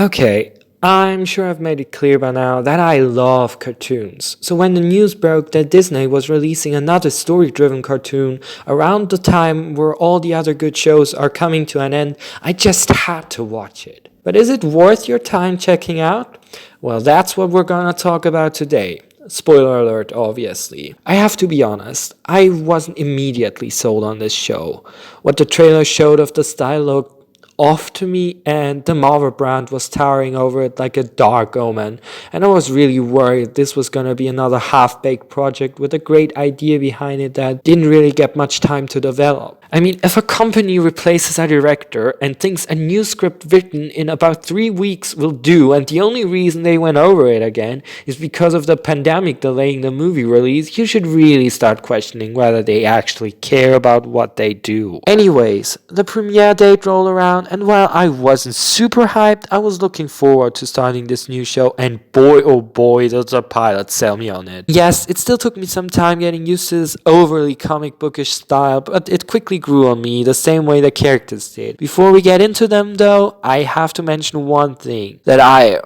Okay, I'm sure I've made it clear by now that I love cartoons. So when the news broke that Disney was releasing another story-driven cartoon around the time where all the other good shows are coming to an end, I just had to watch it. But is it worth your time checking out? Well, that's what we're gonna talk about today. Spoiler alert, obviously. I have to be honest, I wasn't immediately sold on this show. What the trailer showed of the style looked off to me, and the Marvel brand was towering over it like a dark omen. And I was really worried this was gonna be another half-baked project with a great idea behind it that didn't really get much time to develop. I mean, if a company replaces a director and thinks a new script written in about 3 weeks will do, and the only reason they went over it again is because of the pandemic delaying the movie release, you should really start questioning whether they actually care about what they do. Anyways, the premiere date rolled around, and while I wasn't super hyped, I was looking forward to starting this new show, and boy oh boy did the pilot sell me on it. Yes, it still took me some time getting used to this overly comic bookish style, but it quickly grew on me the same way the characters did. Before we get into them though, I have to mention one thing that I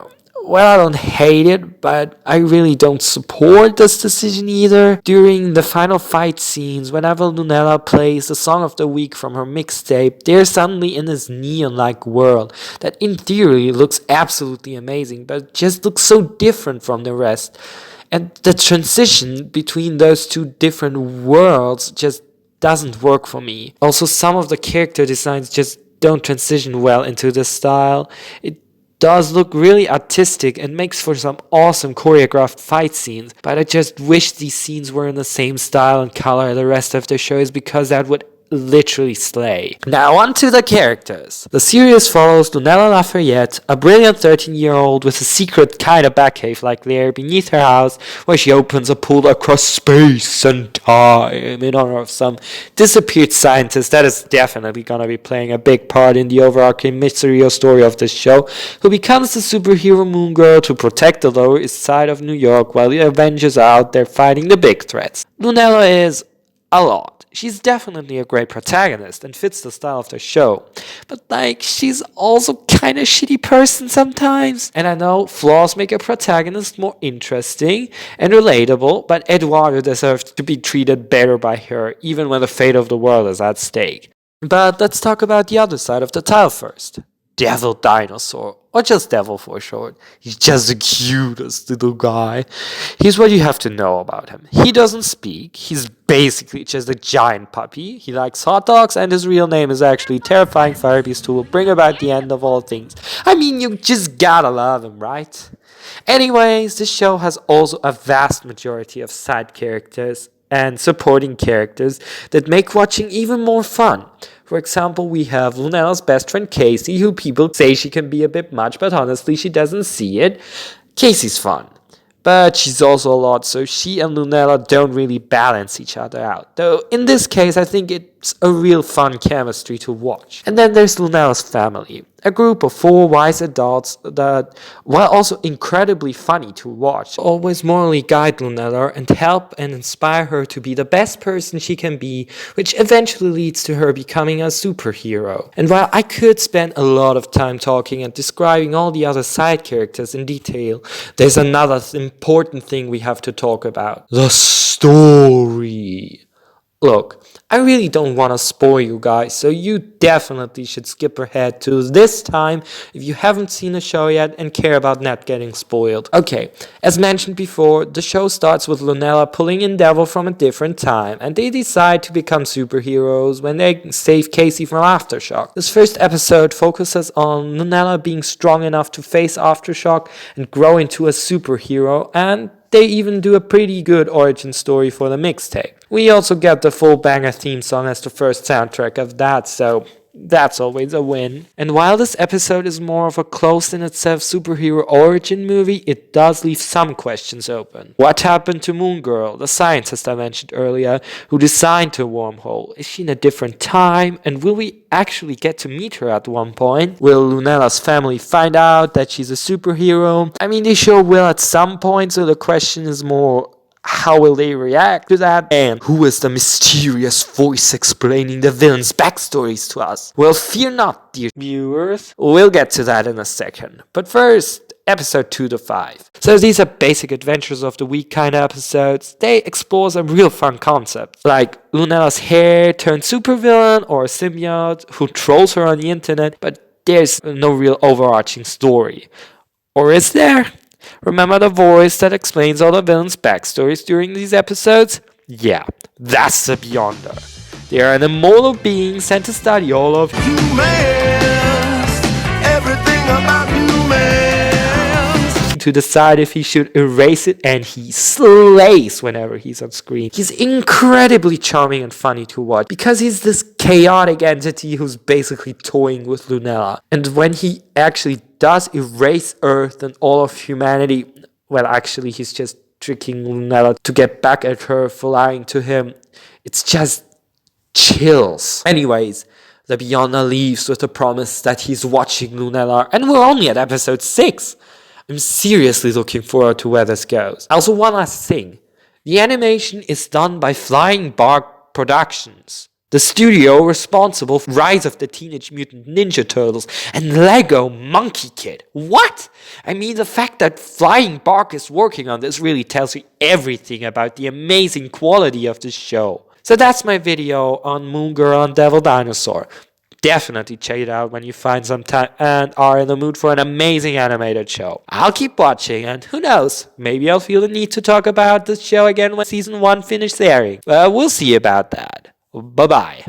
don't hate it, but I really don't support this decision either. During the final fight scenes, whenever Lunella plays the song of the week from her mixtape, they're suddenly in this neon-like world that in theory looks absolutely amazing, but just looks so different from the rest. And the transition between those two different worlds just doesn't work for me. Also, some of the character designs just don't transition well into this style. It does look really artistic and makes for some awesome choreographed fight scenes, but I just wish these scenes were in the same style and color as the rest of the shows, because that would literally slay. Now on to the characters. The series follows Lunella Lafayette, a brilliant 13-year-old with a secret kinda Batcave like lair beneath her house, where she opens a pool across space and time in honor of some disappeared scientist that is definitely gonna be playing a big part in the overarching mystery story of this show, who becomes the superhero Moon Girl to protect the Lower East Side of New York while the Avengers are out there fighting the big threats. Lunella is a lot. She's definitely a great protagonist and fits the style of the show. But she's also kinda shitty person sometimes. And I know flaws make a protagonist more interesting and relatable, but Eduardo deserves to be treated better by her, even when the fate of the world is at stake. But let's talk about the other side of the tile first. Devil Dinosaur, or just Devil for short. He's just the cutest little guy. Here's what you have to know about him. He doesn't speak, he's basically just a giant puppy. He likes hot dogs, and his real name is actually Terrifying Firebeast, who will bring about the end of all things. I mean, you just gotta love him, right? Anyways, this show has also a vast majority of side characters and supporting characters that make watching even more fun. For example, we have Lunella's best friend Casey, who people say she can be a bit much, but honestly she doesn't see it. Casey's fun, but she's also a lot, so she and Lunella don't really balance each other out. Though in this case I think it's a real fun chemistry to watch. And then there's Lunella's family, a group of 4 wise adults that, while also incredibly funny to watch, always morally guide Lunella and help and inspire her to be the best person she can be, which eventually leads to her becoming a superhero. And while I could spend a lot of time talking and describing all the other side characters in detail, there's another important thing we have to talk about: the story. Look, I really don't want to spoil you guys, so you definitely should skip ahead to this time if you haven't seen the show yet and care about not getting spoiled. Okay, as mentioned before, the show starts with Lunella pulling in Devil from a different time, and they decide to become superheroes when they save Casey from Aftershock. This first episode focuses on Lunella being strong enough to face Aftershock and grow into a superhero, and they even do a pretty good origin story for the mixtape. We also get the full banger theme song as the first soundtrack of that, so that's always a win. And while this episode is more of a closed-in-itself superhero origin movie, it does leave some questions open. What happened to Moon Girl, the scientist I mentioned earlier, who designed the wormhole? Is she in a different time? And will we actually get to meet her at one point? Will Lunella's family find out that she's a superhero? I mean, they sure will at some point, so the question is more, How will they react to that? And who is the mysterious voice explaining the villain's backstories to us? Well, fear not, dear viewers. We'll get to that in a second. But first, episode 2 to 5. So these are basic adventures of the week kind of episodes. They explore some real fun concepts, like Lunella's hair turned supervillain or a symbiote who trolls her on the internet, but there's no real overarching story. Or is there? Remember the voice that explains all the villains' backstories during these episodes? Yeah, that's the Beyonder. They are an immortal being sent to study all of humans, everything about humans, to decide if he should erase it, and he slays whenever he's on screen. He's incredibly charming and funny to watch because he's this chaotic entity who's basically toying with Lunella. And when he actually does erase Earth and all of humanity, well, actually he's just tricking Lunella to get back at her for lying to him. It's just chills. Anyways, the Beyonder leaves with the promise that he's watching Lunella, and we're only at episode 6. I'm seriously looking forward to where this goes. Also, one last thing. The animation is done by Flying Bark Productions, the studio responsible for Rise of the Teenage Mutant Ninja Turtles and Lego Monkey Kid. What? I mean, the fact that Flying Bark is working on this really tells you everything about the amazing quality of this show. So that's my video on Moon Girl and Devil Dinosaur. Definitely check it out when you find some time and are in the mood for an amazing animated show. I'll keep watching, and who knows, maybe I'll feel the need to talk about this show again when season 1 finishes airing. We'll see about that. Bye-bye.